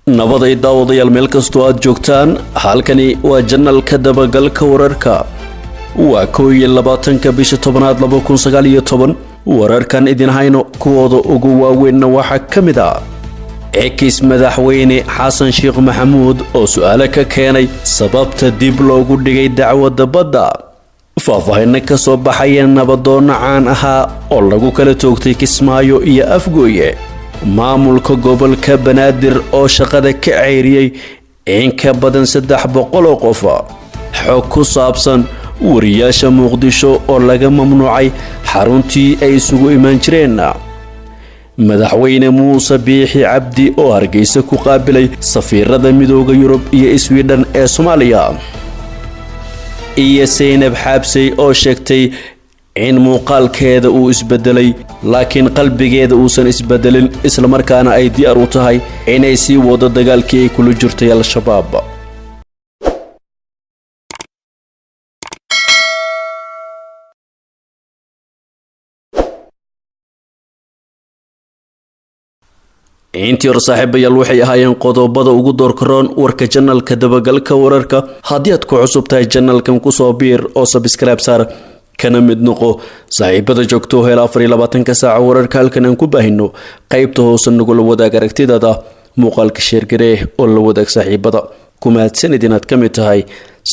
nabaday daawadayaal meel kastoo aad joogtaan halkani waa janalka dabagalka wararka waa 22 bisha 10aad 2019 wararkan idin hayno kuwooda ugu waaweyn waxa kamid ah eekis madaxweyne Xasan Sh Maxamuud oo su'aalo ka keenay sababta dib loogu dhigay dacwadda badda faahfaahin ka soo baxay nabadoon caan ahaa oo lagu kala toogtay Kismaayo iyo Afgooye maamulka gobolka Banaadir oo shaqada ka ceyriyay in ka badan 300 qof xog ku saabsan wariyaasha Muqdisho oo laga mamnuucay xaruntii ay isugu iman jireen madaxweyne Muuse Biixi Cabdi oo Hargeysa ku qaabilay safiirada midowga Yurub iyo Sweden ee Soomaaliya iyo Zeynab Xabsi oo sheegtay in muuqaalkeeda uu isbedelay laakiin qalbigeeda uusan isbedelin isla markaana ay diyaar u tahay inay sii wado dagaalkii ay kula jirtay al-shabaab intii saaxiibayaal waxay ahaayeen qodobada ugu doorkaroon warka janalka dabagalka wararka haddii aad ku cusub tahay janalkan ku soo biir oo subscribe saar kana mid noqo saaxiibada joogto hel 24 saac wararka halkan aan ku baahino qaybta hoose nagu la wadaag aragtidaada muuqaalka sheer garee oo la wadaag saaxiibada kumaadsanid inaad ka mid tahay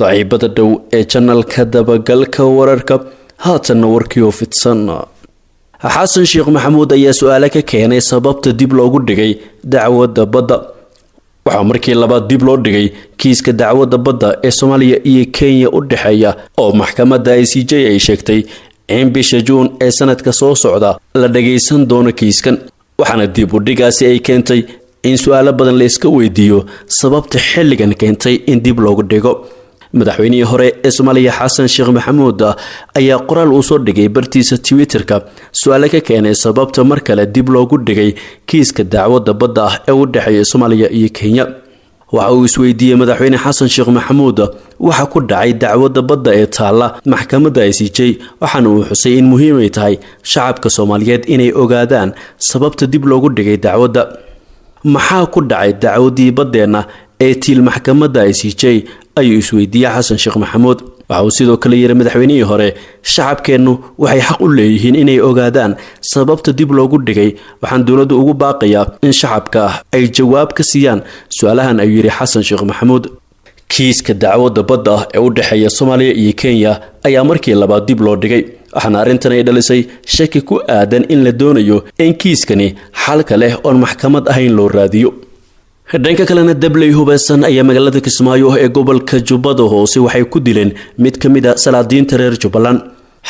saaxiibada dhow ee janalka dabagalka wararka haatan warkii oo fidsan Xasan Sh Maxamuud ayaa su'aalo ka keenay sababta dib loogu dhigay dacwadda badda waxa markii labaad dib loo dhigay kiiska dacwadda badda ee Soomaaliya iyo Kenya u dhaxeeya oo maxkamadda ICJ ay sheegtay in bisha Juun ee sanadka soo socda la dhageysan doono kiiskan waxaana dib u dhigaasi ay keentay in su'aalo badan la iska weydiiyo sababta xilligan keentay in dib loogu dhigo madaxweynihii hore ee Soomaaliya Xasan Sh Maxamuud ayaa qoraal u soo dhigay bartiisa Twitterka su'aalo ka keenay sababta mar kale dib loogu dhigay kiiska dacwadda badda ee u dhaxeeya Soomaaliya iyo Kenya waxa uu isweydiiyay madaxweyne Xasan Sh Maxamuud waxa ku dhacay dacwadda badda ee taala maxkamadda ICJ waxaana uu xusay in muhiim ay tahay shacabka Soomaaliyeed inay ogaadaan sababta dib loogu dhigay dacwadda maxaa ku dhacay dacwaddii baddeena ee til maxkamadda ICJ ayuu isweydiiyay Xasan Sh Maxamuud waxa uu sidoo kale yiri madaxweynihii hore shacabkeenu waxay xaq u leeyihiin inay ogaadaan sababta dib loogu dhigay waxaan dawladdu ugu baaqayaa in shacabka ay jawaab ka siiyaan su'aalahan ayuu yiri Xasan Sh Maxamuud kiiska dacwadda badda ee u dhaxeeya Soomaaliya iyo Kenya ayaa markii labaad dib loo dhigay waxaana arrintan ay dhalisay shaki ku aadan in la doonayo in kiiskani xalka leh oo maxkamad ahayn loo raadiyo dhanka kalena dablay hubeysan ayaa magaalada Kismaayo ee gobolka Jubbada Hoose waxay ku dileen mid kamid ah salaadiinta reer Jubbaland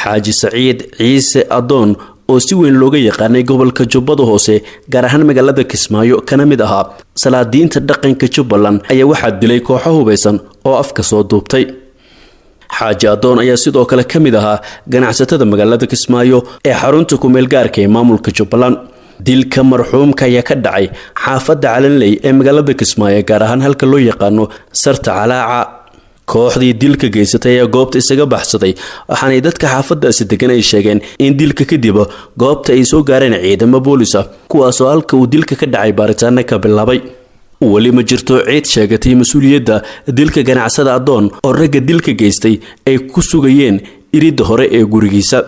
Xaaji Saciid Ciise Adoon oo si weyn looga yaqaanay gobolka Jubbada Hoose gaar ahaan magaalada Kismaayo kana mid ahaa salaadiinta dhaqanka Jubbaland ayaa waxa dilay kooxo hubeysan oo afka soo duubtay Xaaji Adoon ayaa sidoo kale kamid ahaa ganacsatada magaalada Kismaayo ee xarunta ku meel gaarka ee maamulka Jubbaland dilka marxuumka ayaa ka dhacay xaafadda Calanley ee magaalada Kismaayo gaar ahaan halka loo yaqaano Sarta Calaaca kooxdii dilka geysatay ee goobta isaga baxsaday waxaanay dadka xaafaddaasi degan ay sheegeen in dilka kadib goobta ay soo gaareen ciidamo boolis ah kuwaas oo halka uu dilka ka dhacay baaritaano ka bilaabay wali ma jirto cid sheegatay mas'uuliyadda dilka ganacsada Adoon oo ragga dilka geystay ay ku sugayeen iridda hore ee gurigiisa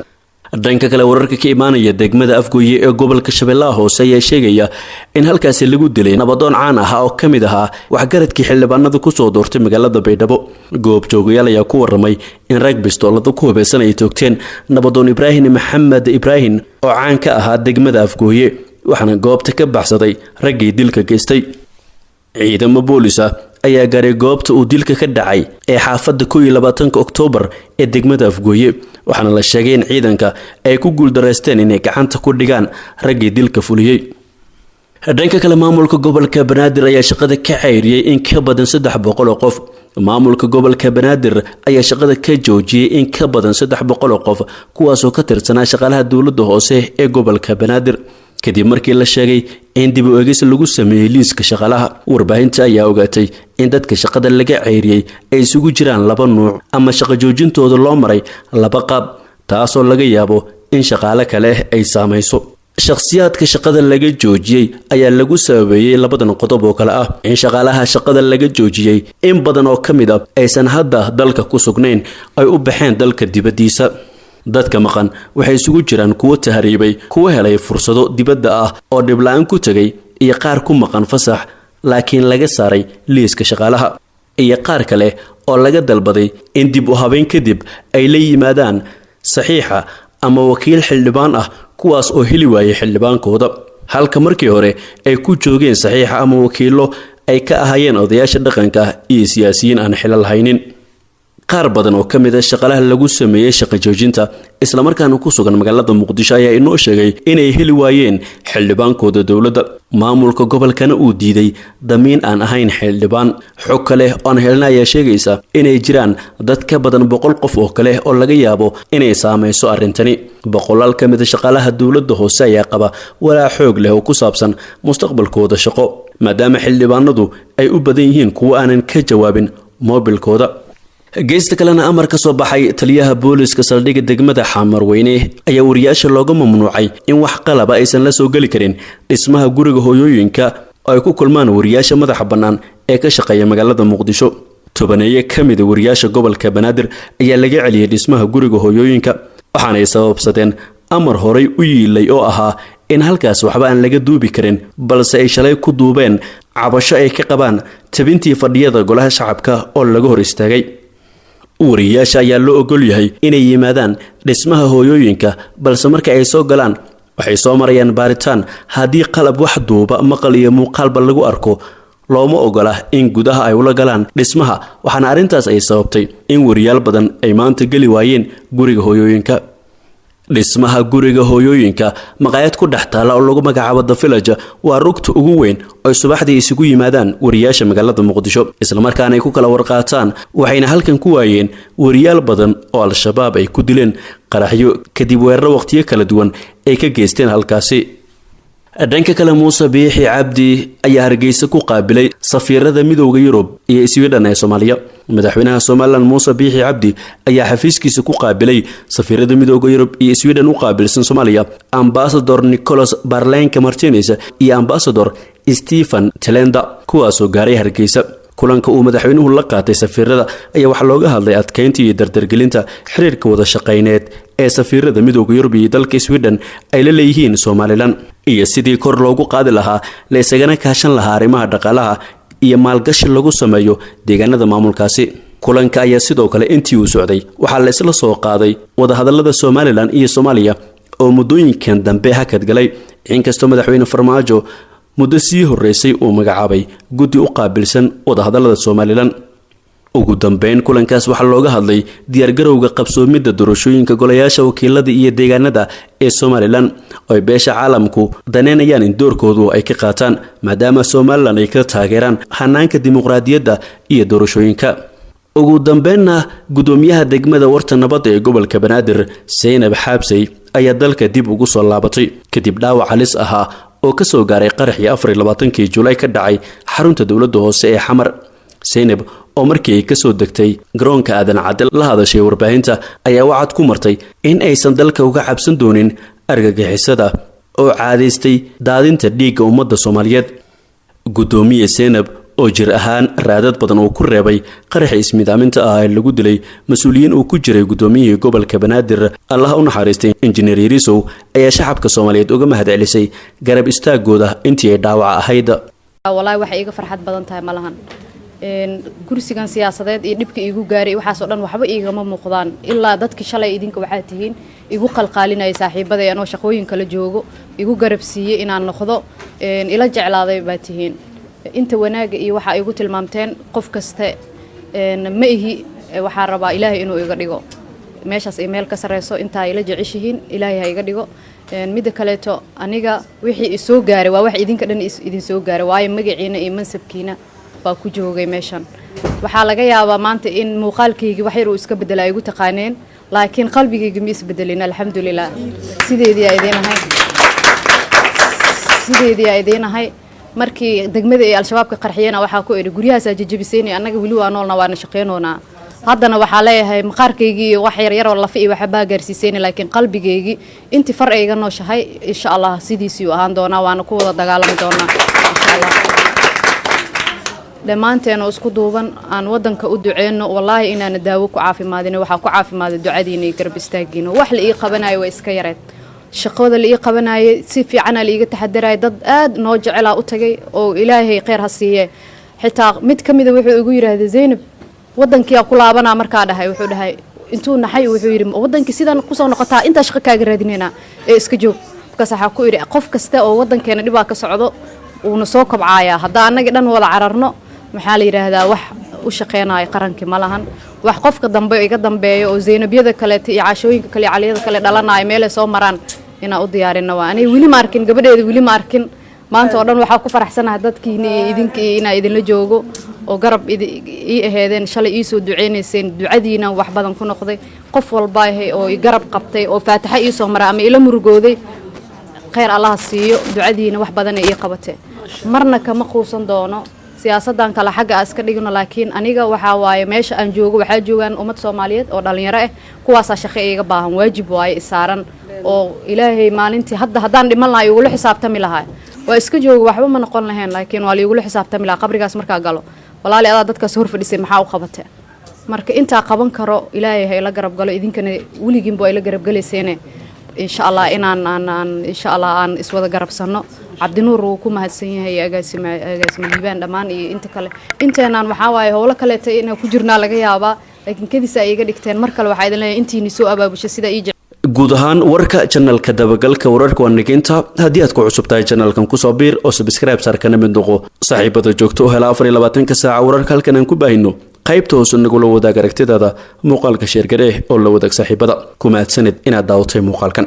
dhanka kale wararka ka imaanaya degmada Afgooye ee gobolka Shabeellaha Hoose ayaa sheegaya in halkaas lagu dilay nabadoon caan ah oo kamid ahaa waxgaradkii xildhibaanada ku soo doortay magaalada Baydhabo goob joogayaal ayaa ku waramay in rag bistoolada ku hubeysan ay toogteen nabadoon Ibraahim Maxamed Ibraahim oo caan ka ahaa degmada Afgooye waxaana goobta ka baxsaday raggii dilka geystay ciidamo boolis ayaa gaaray goobta uu dilka ka dhacay ee xaafadda 22 Oktoobar ee degmada Afgooye waxaana la sheegay in ciidanka ay ku guuldareysteen inay gacanta ku dhigaan raggii dilka fuliyay dhanka kale maamulka gobolka Banaadir ayaa shaqada ka ceyriyay in ka badan 300 qof maamulka gobolka Banaadir ayaa shaqada ka joojiyay in ka badan 300 qof kuwaas oo ka tirsanaa shaqaalaha dawladda hoose ee gobolka Banaadir kadib markii la sheegay in dib u eegis lagu sameeyay liiska shaqaalaha warbaahinta ayaa ogaatay in dadka shaqada laga ceyriyay ay isugu jiraan laba nooc ama shaqo joojintooda loo maray laba qaab taasoo laga yaabo in shaqaale kale ay saameyso shakhsiyaadka shaqada laga joojiyay ayaa lagu sababeeyay labadan qodob oo kale ah in shaqaalaha shaqada laga joojiyay in badan oo kamid ah aysan hadda dalka ku sugnayn ay u baxeen dalka dibadiisa dadka maqan waxay isugu jiraan kuwa tahriibay kuwa helay fursado dibadda ah oo dhib la'aan ku tagay iyo qaar ku maqan fasax laakiin laga saaray liiska shaqaalaha iyo qaar kale oo laga dalbaday in dib u habeyn kadib ay la yimaadaan saxiixa ama wakiil xildhibaan ah kuwaas oo heli waayay xildhibaankooda halka markii hore ay ku joogeen saxiixa ama wakiilo ay ka ahayeen odayaasha dhaqanka iyo siyaasiyiin aan xilal haynin qaar badan oo kamid ah shaqalaha lagu sameeyay shaqo joojinta isla markaana ku sugan magaalada Muqdisho ayaa inoo sheegay inay heli waayeen xildhibaankooda dawladda maamulka gobolkana uu diiday damiin aan ahayn xildhibaan xog kale oo helnaya sheegaysa inay jiraan dad ka badan 100 qof oo kale oo laga yaabo inay saameyso arintani boqolaal kamid ah shaqalaha dawladda hoose ayaa qaba walaa xoog leh oo ku saabsan mustaqbalkooda shaqo maadaama xildhibaanadu ay u badan yihiin kuwa aanan ka jawaabin mobilkooda geesta kalena amar ka soo baxay taliyaha booliska saldhigga degmada Xamarweyne ayaa wariyaasha looga mamnuucay in wax qalaba aysan la soo gali karin dhismaha guriga hooyooyinka oo ay ku kulmaan wariyaasha madaxa bannaan ee ka shaqeeya magaalada Muqdisho tobaneeye kamid ah wariyaasha gobolka Banaadir ayaa laga celiyay dhismaha guriga hooyooyinka waxaana ay sababsadeen amar horay u yiilay oo ahaa in halkaas waxba aan laga duubi karin balse ay shalay ku duubeen cabasho ay ka qabaan tabintii fadhiyada golaha shacabka oo laga hor istaagay wariyaasha ayaa loo ogol yahay inay yimaadaan dhismaha hooyooyinka balse marka ay soo galaan waxay soo marayaan baaritaan haddii qalab wax duuba maqal iyo muuqaalba lagu arko looma ogola in gudaha ay ula galaan dhismaha waxaana arrintaas ay sababtay in wariyaal badan ay maanta geli waayeen guriga hooyooyinka dhismaha guriga hooyooyinka maqaayad ku dhex taala oo lagu magacaabo The Village waa rugta ugu weyn oo subaxdii isugu yimaadaan wariyaasha magaalada Muqdisho isla markaana ay ku kala warqaataan waxayna halkan ku waayeen wariyaal badan oo al-shabaab ay ku dileen qaraxyo kadib weerar waqtiyo kala duwan ay ka geysteen halkaasi dhanka kale Muuse Biixi Cabdi ayaa Hargeysa ku qaabilay safiirada midowga Yurub iyo Sweden ee Soomaaliya madaxweynaha Soomaaliland Muuse Biixi Cabdi ayaa xafiiskiisa ku qaabilay safiirada midowga Yurub iyo Sweden u qaabilsan Soomaaliya ambassador Nicholas Barlenka Martinez iyo ambassador Stephen Telenda kuwaas oo gaaray Hargeysa kulanka uu madaxweynuhu la qaatay safiirada ayaa wax looga hadlay adkeynta iyo dardargelinta xiriirka wada shaqeyneed ee safiirada midowga Yurub iyo dalka Sweden ay la leeyihiin Soomaaliland iyo sidii kor loogu qaadi lahaa la isagana kaashan lahaa arrimaha dhaqaalaha iyo maalgashi lagu sameeyo deegaanada maamulkaasi kulanka ayaa sidoo kale intii uu socday waxaa la isla soo qaaday wada hadallada Soomaaliland iyo Soomaaliya oo muddooyinkan dambe hakad galay inkastoo madaxweyne Farmaajo muddo sii horeysay uu magacaabay guddi u qaabilsan wada hadallada Soomaaliland ugu dambeyn kulankaas waxaa looga hadlay diyaargarowga qabsoomidda doorashooyinka golayaasha wakiilada iyo deegaanada ee Soomaaliland oo beesha caalamku daneynayaan in doorkoodu ay ka qaataan maadaama Soomaaliland ay ka taageeraan hanaanka dimuqraadiyadda iyo doorashooyinka ugu dambeynna gudoomiyaha degmada warta nabad ee gobolka Banaadir Zainab Xabsay ayaa dalka dib ugu soo laabatay kadib dhaawac halis ahaa oo ka soo gaaray qaraxii 24 July ka dhacay xarunta dawladda hoose ee Xamar Zainab oo markii ay ka soo degtay garoonka aadan cadal la hadashay warbaahinta ayaa wacad ku martay in aysan dalka uga cabsan doonin argagixisada oo caadaystay daadinta dhiigga ummadda Soomaaliyeed gudoomiye Zainab oo jir ahaan raadad badan oo ku reebay qarax ismidaaminta ah ee lagu dilay mas'uuliyiin uu ku jiray gudoomiyihii gobolka Banaadir Allah u naxariistay injineer Yarisow ayaa shacabka Soomaaliyeed uga mahadcelisay garab istaagooda intii ay dhaawac ahayd wallahi waxa iga farxad badan tahay malahan kursigan siyaasadeed iyo dhibka igu gaaray waxaas oo dhan waxba igama muuqdaan ilaa dadkii shalay idinka waxa tihiin igu qalqaalinay saaxiibada anoo shaqooyin kala joogo igu garabsiiyay inaan noqdo ila jeclaaday baa tihiin inta wanaaga iyo waxa igu tilmaamteen qof kasta ma ihi waxa rabaa Ilaahay inuu iga dhigo meeshaas ay meel ka sareyso inta ay la jeceshihiin Ilaahay ha iga dhigo mid kaleeto aniga wixii soo gaaray waa wax idinka dhan idin soo gaaray waayo magaciina iyo mansabkiina baa ku joogay meeshan waxa laga yaabaa maanta in muuqaalkayga wax yar uu iska bedelay igu taqaaneen laakiin qalbigayga ma isbedelin alxamdulillah sideedii ay idinahay markii degmada ay al-shabaab ka qarxiyeen waxa ku iri guriyahaas jajabiseen anaga wili waa noolna waana shaqeynona haddana waxaa leeyahay maqaarkaygii wax yar yar oo lafa iyo waxbaa gaarsiiseen laakiin qalbigaygii intii far ay iga nooshahay insha Allah sidiisii u ahaan doonaa waana ku wada dagaalami doonaa insha Allah dhammaanteen oo isku duuban aan wadanka u duceeyno wallahi inaana daawo ku caafimaadin waxa ku caafimaad ducadiina iyo garab istaagiina wax la ii qabanayo way iska yareed shaqada la ii qabanayay si fiican la iiga taxadiray dad aad noo jecel u tagay oo ilaahay khayr ha siiye xitaa mid kamid ah wuxuu igu yiraahday Zainab wadankii ku laabana markaa dhahay wuxuu dhahay intuu naxay wuxuu yiri wadankii sidan ku soo noqotaa inta shaqo kaaga raadinayna ee iska joog kaas waxa ku yiri qof kasta oo wadankeena dhibaa ka socdo uu soo kobcaaya hadda anaga dhan wada cararno maxaa la yiraahdaa wax u shaqeynaayo qaranka ma lahan wax qofka dambe iga dambeeyo oo Zainabyada kale iyo caashooyinka kale caliyada kale dhalanay meel ay soo maraan ina u diyaarino waa anay wili ma arkin gabadheeda wili ma arkin maanta oo dhan waxa ku faraxsanahay dadkiina idinka ina idin la joogo oo garab ii aheedeen shalay ii soo duceynayseen ducadiina wax badan ku noqday qof walba oo garab qabtay oo faataxa ii soo maray ama ila murugooday khayr Allah siiyo ducadiina wax badan ay qabatay marna kama quusan doono siyaasadan kala xagga aska dhigno laakiin aniga waxa waaye meesha aan joogo waxa joogan ummad Soomaaliyeed oo dhalinyaro ah kuwaas shaqo iga baahan waajib waaye isaaran oo ilaahay maalintii haddaan dhiman lahayo ugu xisaabtami lahaa waa iska joogo waxba ma noqon lahayn laakiin waa ugu xisaabtami lahaa qabrigaas marka galo walaali adaa dadkaas hor fadhisay maxaa u qabatay marka inta qaban karo ilaahay hay la garab galo idinkana wiligiin boo ay la garab galeyseen insha Allah inaan insha Allah aan iswada garabsano Cabdinuur uu ku mahadsan yahay agaasima liibaan dhamaan iyo inta kale inteenan waxa waaye howlo kale inay ku jirnaa laga yaabaa laakiin kadis ay iga dhigteen mar kale waxa idin leeyahay intii soo abaabushay sida guud ahaan warka channelka dabagalka wararka wanaginta haddii aad ku cusub tahay channelkan ku soo biir oo subscribe sarkana mid noqo saaxiibada joogto hela 24 saac wararka halkan aan ku baahino qaybta hoos nagula wadaag aragtidaada muuqaalka sheer garee oo la wadaag saaxiibada kuma adsanid inaad daawatay muuqaalkan